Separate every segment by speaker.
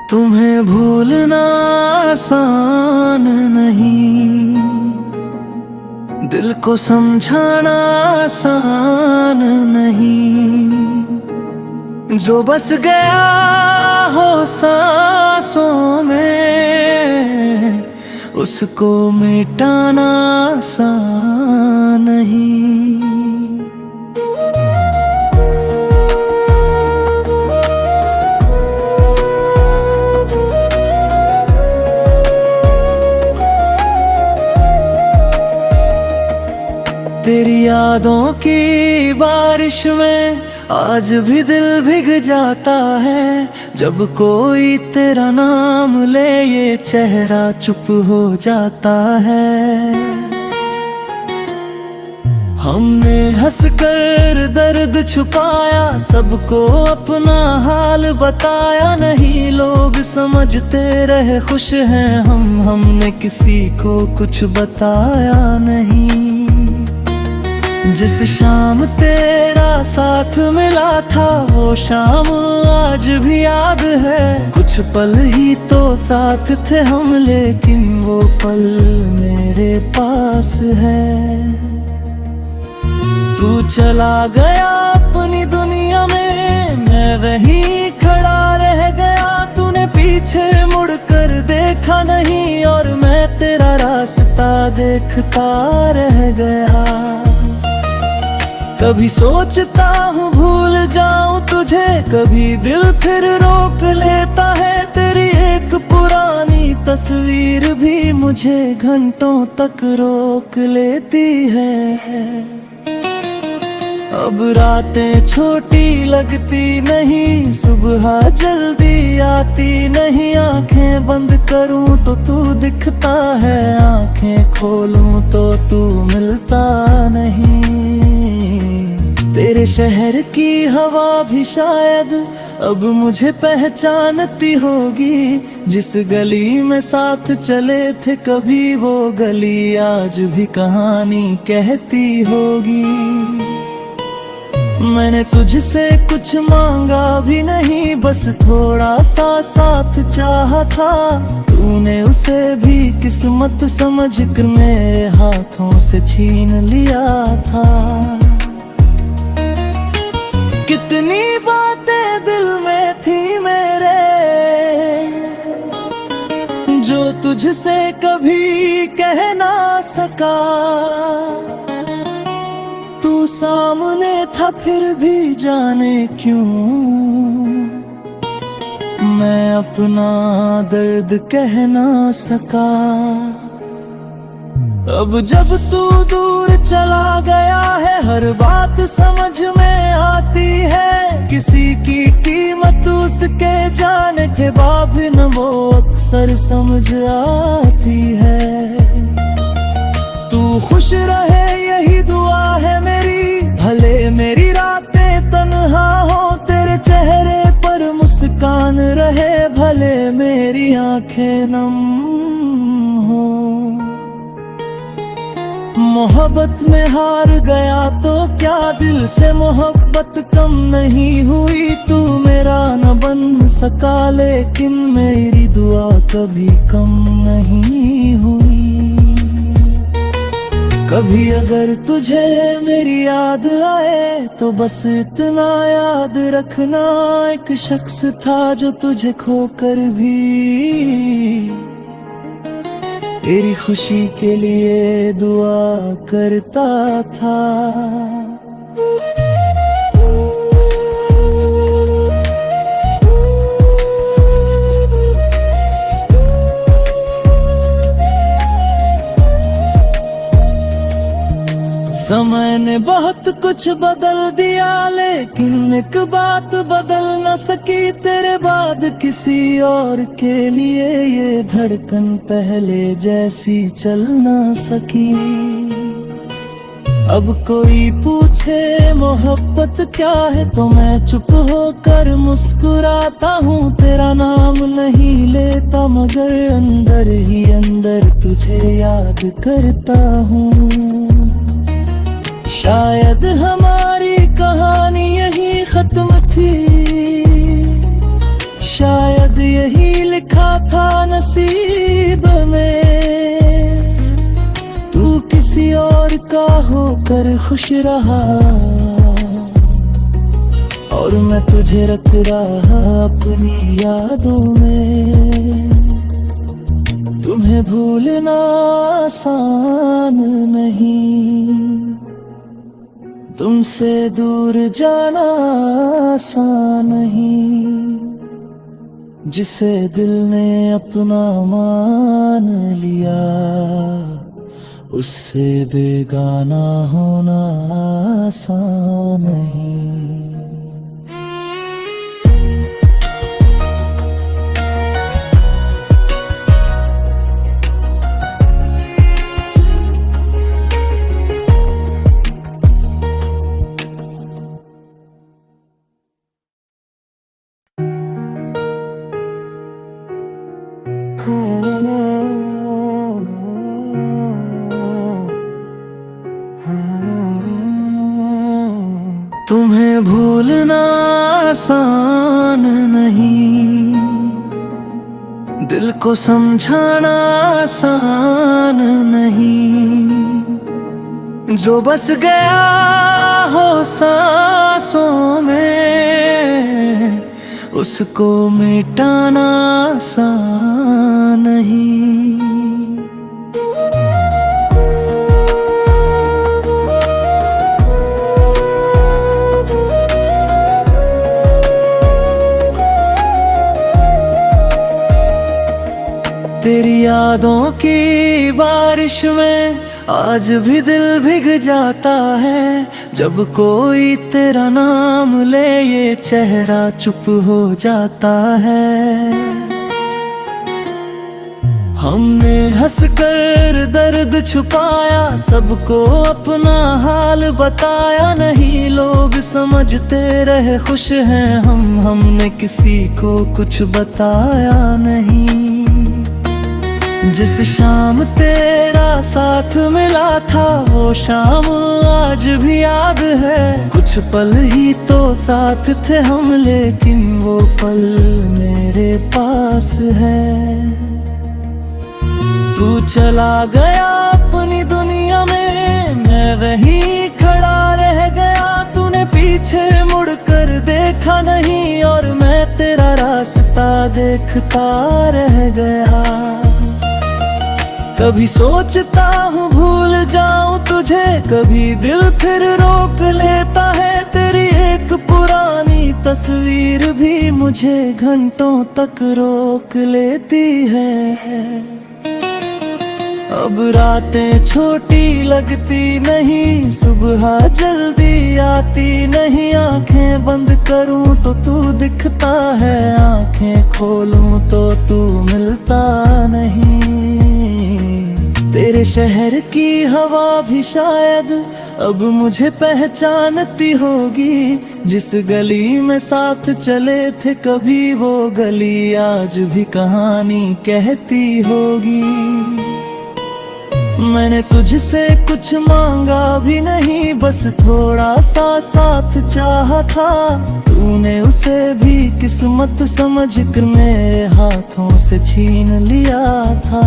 Speaker 1: तुम्हें भूलना आसान नहीं, दिल को समझाना आसान नहीं। जो बस गया हो सांसों में, उसको मिटाना आसान नहीं। तेरी यादों की बारिश में आज भी दिल भीग जाता है। जब कोई तेरा नाम ले ये चेहरा चुप हो जाता है। हमने हंसकर दर्द छुपाया, सबको अपना हाल बताया नहीं। लोग समझते रहे खुश हैं हमने किसी को कुछ बताया नहीं। जिस शाम तेरा साथ मिला था वो शाम आज भी याद है। कुछ पल ही तो साथ थे हम, लेकिन वो पल मेरे पास है। तू चला गया अपनी दुनिया में, मैं वहीं खड़ा रह गया। तूने पीछे मुड़कर देखा नहीं और मैं तेरा रास्ता देखता रह गया। कभी सोचता हूँ भूल जाऊं तुझे, कभी दिल फिर रोक लेता है। तेरी एक पुरानी तस्वीर भी मुझे घंटों तक रोक लेती है। अब रातें छोटी लगती नहीं, सुबह जल्दी आती नहीं। आंखें बंद करूं तो तू दिखता है, आंखें खोलूं तो तू मिलता नहीं। तेरे शहर की हवा भी शायद अब मुझे पहचानती होगी। जिस गली में साथ चले थे कभी, वो गली आज भी कहानी कहती होगी। मैंने तुझसे कुछ मांगा भी नहीं, बस थोड़ा सा साथ चाहा था। तूने उसे भी किस्मत समझकर मेरे हाथों से छीन लिया था। कितनी बातें दिल में थी मेरे, जो तुझसे कभी कह ना सका। तू सामने था फिर भी जाने क्यों मैं अपना दर्द कह ना सका। अब जब तू दूर चला गया है, हर बात समझ में आती है। किसी की कीमत उसके जाने के बाद न वो अक्सर समझ आती है। तू खुश रहे यही दुआ है मेरी, भले मेरी रातें तन्हा हो। तेरे चेहरे पर मुस्कान रहे, भले मेरी आंखें नम हो। मोहब्बत में हार गया तो क्या, दिल से मोहब्बत कम नहीं हुई। तू मेरा न बन सका, लेकिन मेरी दुआ कभी कम नहीं हुई। कभी अगर तुझे मेरी याद आए तो बस इतना याद रखना, एक शख्स था जो तुझे खोकर भी तेरी खुशी के लिए दुआ करता था। समय ने बहुत कुछ बदल दिया, लेकिन एक बात बदल न सकी। तेरे बाद किसी और के लिए ये धड़कन पहले जैसी चल न सकी। अब कोई पूछे मोहब्बत क्या है तो मैं चुप होकर मुस्कुराता हूँ। तेरा नाम नहीं लेता मगर अंदर ही अंदर तुझे याद करता हूँ। शायद हमारी कहानी यही खत्म थी, शायद यही लिखा था नसीब में। तू किसी और का होकर खुश रहा और मैं तुझे रख रहा अपनी यादों में। तुम्हें भूलना आसान नहीं, तुमसे दूर जाना आसान नहीं। जिसे दिल ने अपना मान लिया, उससे बेगाना होना आसान नहीं। तुम्हें भूलना आसान नहीं, दिल को समझाना आसान नहीं। जो बस गया हो सांसों में, उसको मिटाना आसान नहीं। तेरी यादों की बारिश में आज भी दिल भीग जाता है। जब कोई तेरा नाम ले, ये चेहरा चुप हो जाता है। हमने हंसकर दर्द छुपाया, सबको अपना हाल बताया नहीं। लोग समझते रहे खुश हैं हम, हमने किसी को कुछ बताया नहीं। जिस शाम तेरा साथ मिला था, वो शाम आज भी याद है। कुछ पल ही तो साथ थे हम, लेकिन वो पल मेरे पास है। तू चला गया अपनी दुनिया में, मैं वहीं खड़ा रह गया। तूने पीछे मुड़कर देखा नहीं, और मैं तेरा रास्ता देखता रह गया। कभी सोचता हूँ भूल जाऊं तुझे, कभी दिल फिर रोक लेता है। तेरी एक पुरानी तस्वीर भी मुझे घंटों तक रोक लेती है। अब रातें छोटी लगती नहीं, सुबह जल्दी आती नहीं। आंखें बंद करूं तो तू दिखता है, आंखें खोलूं तो तू मिलता नहीं। तेरे शहर की हवा भी शायद अब मुझे पहचानती होगी। जिस गली में साथ चले थे कभी, वो गली आज भी कहानी कहती होगी। मैंने तुझसे कुछ मांगा भी नहीं, बस थोड़ा सा साथ चाहा था। तूने उसे भी किस्मत समझ कर मेरे हाथों से छीन लिया था।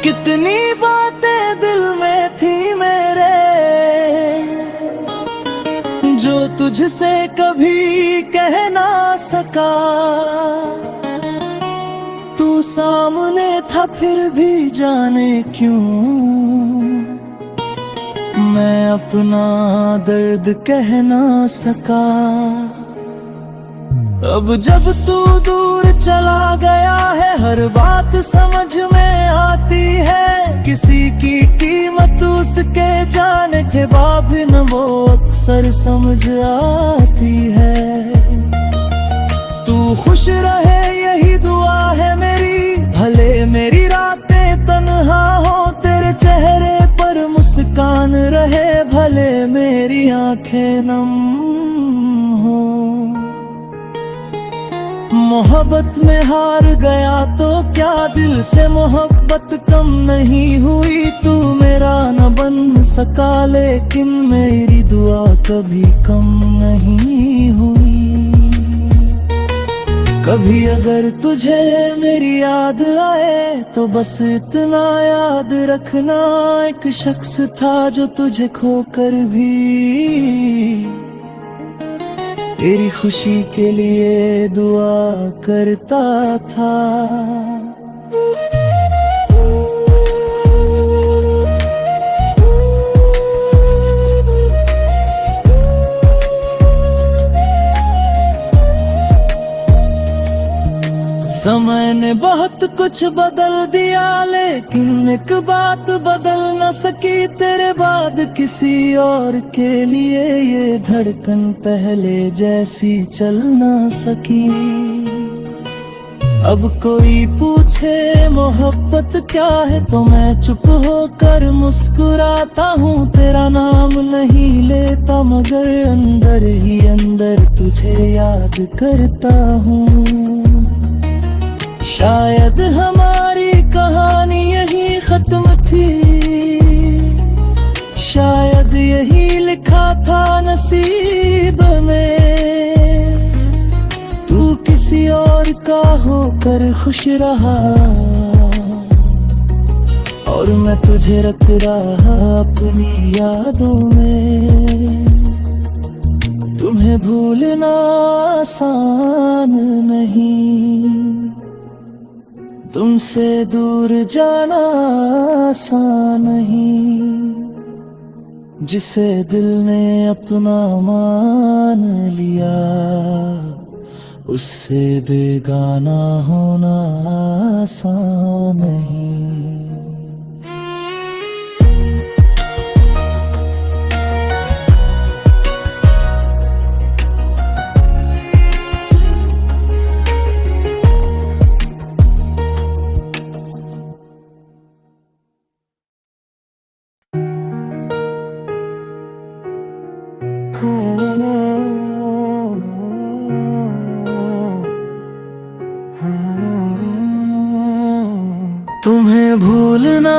Speaker 1: कितनी बातें दिल में थी मेरे, जो तुझसे कभी कह ना सका। तू सामने था फिर भी जाने क्यों मैं अपना दर्द कह ना सका। अब जब तू दूर चला गया है, हर बात समझ में आती है। किसी की कीमत उसके जाने के बाद न वो अक्सर समझ आती है। तू खुश रहे यही दुआ है मेरी, भले मेरी रातें तन्हा हो। तेरे चेहरे पर मुस्कान रहे, भले मेरी आंखें नम हो। मोहब्बत में हार गया तो क्या, दिल से मोहब्बत कम नहीं हुई। तू मेरा न बन सका लेकिन मेरी दुआ कभी कम नहीं हुई। कभी अगर तुझे मेरी याद आए तो बस इतना याद रखना, एक शख्स था जो तुझे खोकर भी तेरी खुशी के लिए दुआ करता था। समय ने बहुत कुछ बदल दिया लेकिन एक बात बदल न सकी तेरे बाद किसी और के लिए, ये धड़कन पहले जैसी चल न सकी। अब कोई पूछे मोहब्बत क्या है तो मैं चुप होकर मुस्कुराता हूँ। तेरा नाम नहीं लेता मगर अंदर ही अंदर तुझे याद करता हूँ। शायद हमारी कहानी यही खत्म थी, शायद यही लिखा था नसीब में। तू किसी और का होकर खुश रहा और मैं तुझे रख रहा अपनी यादों में। तुम्हें भूलना आसान नहीं, तुमसे दूर जाना आसान नहीं। जिसे दिल ने अपना मान लिया उससे बेगाना होना आसान नहीं। तुम्हें भूलना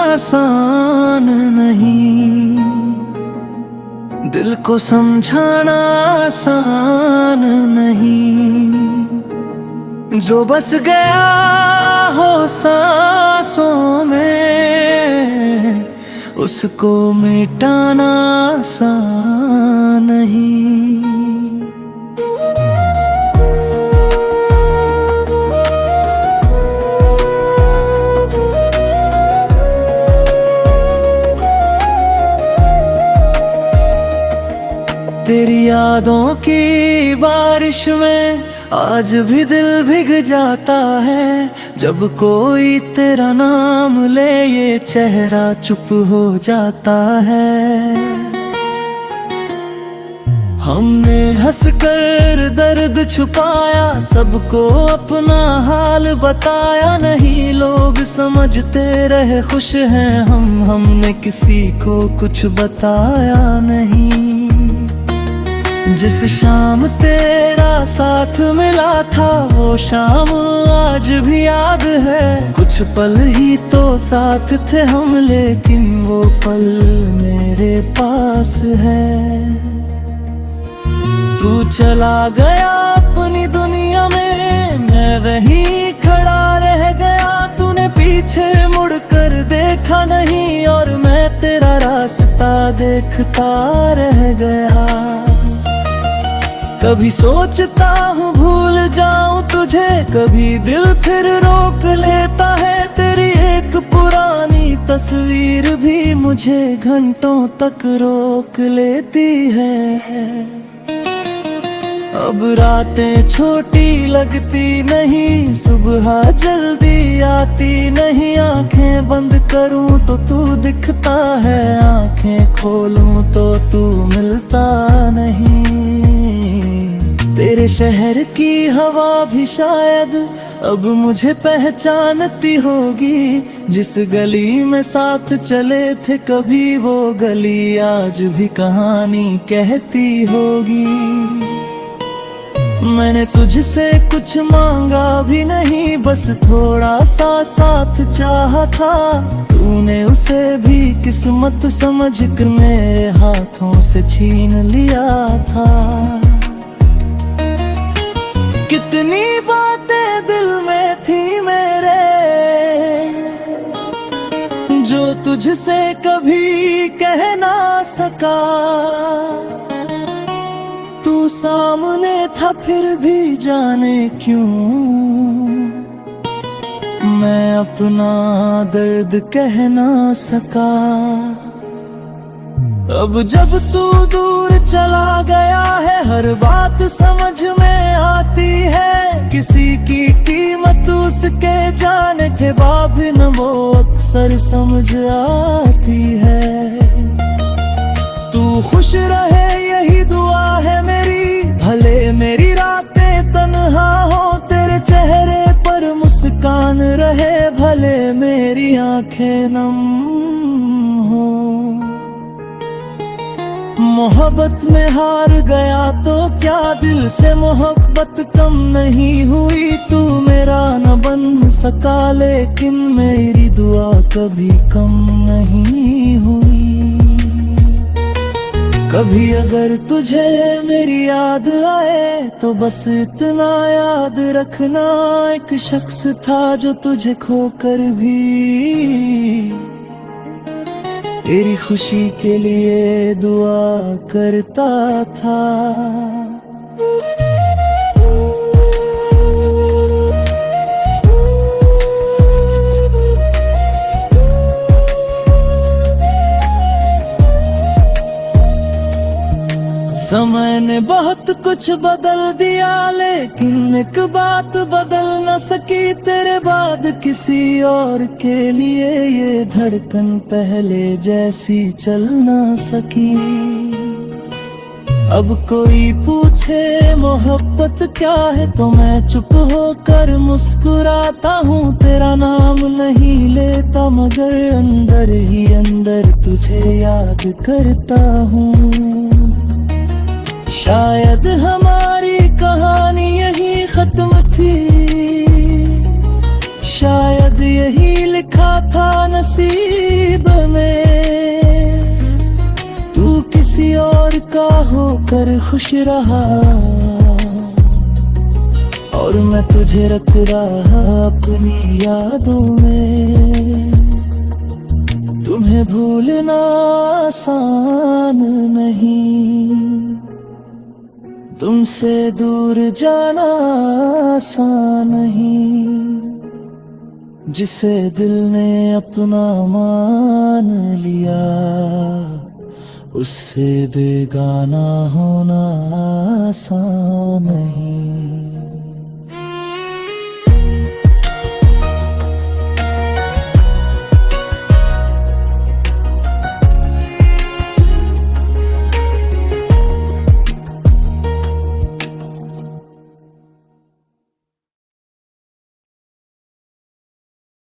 Speaker 1: आसान नहीं, दिल को समझाना आसान नहीं। जो बस गया हो सांसों में उसको मिटाना आसान नहीं। तेरी यादों की बारिश में आज भी दिल भीग जाता है। जब कोई तेरा नाम ले ये चेहरा चुप हो जाता है। हमने हंसकर दर्द छुपाया, सबको अपना हाल बताया नहीं। लोग समझते रहे खुश हैं हम, हमने किसी को कुछ बताया नहीं। जिस शाम तेरा साथ मिला था वो शाम आज भी याद है। कुछ पल ही तो साथ थे हम लेकिन वो पल मेरे पास है। तू चला गया अपनी दुनिया में, मैं वहीं खड़ा रह गया। तूने पीछे मुड़कर देखा नहीं और मैं तेरा रास्ता देखता रह गया। कभी सोचता हूँ भूल जाऊं तुझे, कभी दिल फिर रोक लेता है। तेरी एक पुरानी तस्वीर भी मुझे घंटों तक रोक लेती है। अब रातें छोटी लगती नहीं, सुबह जल्दी आती नहीं। आंखें बंद करूं तो तू दिखता है, आंखें खोलूं तो तू मिलता नहीं। तेरे शहर की हवा भी शायद अब मुझे पहचानती होगी। जिस गली में साथ चले थे कभी वो गली आज भी कहानी कहती होगी। मैंने तुझसे कुछ मांगा भी नहीं, बस थोड़ा सा साथ चाहा था। तूने उसे भी किस्मत समझ कर मेरे हाथों से छीन लिया था। कितनी बातें दिल में थी मेरे, जो तुझसे कभी कह ना सका। तू सामने था फिर भी जाने क्यों मैं अपना दर्द कह ना सका। अब जब तू दूर चला गया है, हर बात समझ में आती है। किसी की कीमत उसके जाने के बाद न वो अक्सर समझ आती है। तू खुश रहे यही दुआ है मेरी, भले मेरी रातें तन्हा हो तेरे चेहरे पर मुस्कान रहे, भले मेरी आंखें नम हो। मोहब्बत में हार गया तो क्या, दिल से मोहब्बत कम नहीं हुई। तू मेरा न बन सका लेकिन मेरी दुआ कभी कम नहीं हुई। कभी अगर तुझे मेरी याद आए तो बस इतना याद रखना, एक शख्स था जो तुझे खोकर भी तेरी खुशी के लिए दुआ करता था। समय ने बहुत कुछ बदल दिया, लेकिन एक बात बदल न सकी। तेरे बाद किसी और के लिए ये धड़कन पहले जैसी चल न सकी। अब कोई पूछे मोहब्बत क्या है तो मैं चुप होकर मुस्कुराता हूँ। तेरा नाम नहीं लेता मगर अंदर ही अंदर तुझे याद करता हूँ। शायद हमारी कहानी यही खत्म थी, शायद यही लिखा था नसीब में। तू किसी और का होकर खुश रहा और मैं तुझे रख रहा अपनी यादों में। तुम्हें भूलना आसान नहीं, तुमसे दूर जाना आसान नहीं। जिसे दिल ने अपना मान लिया उससे बेगाना होना आसान नहीं।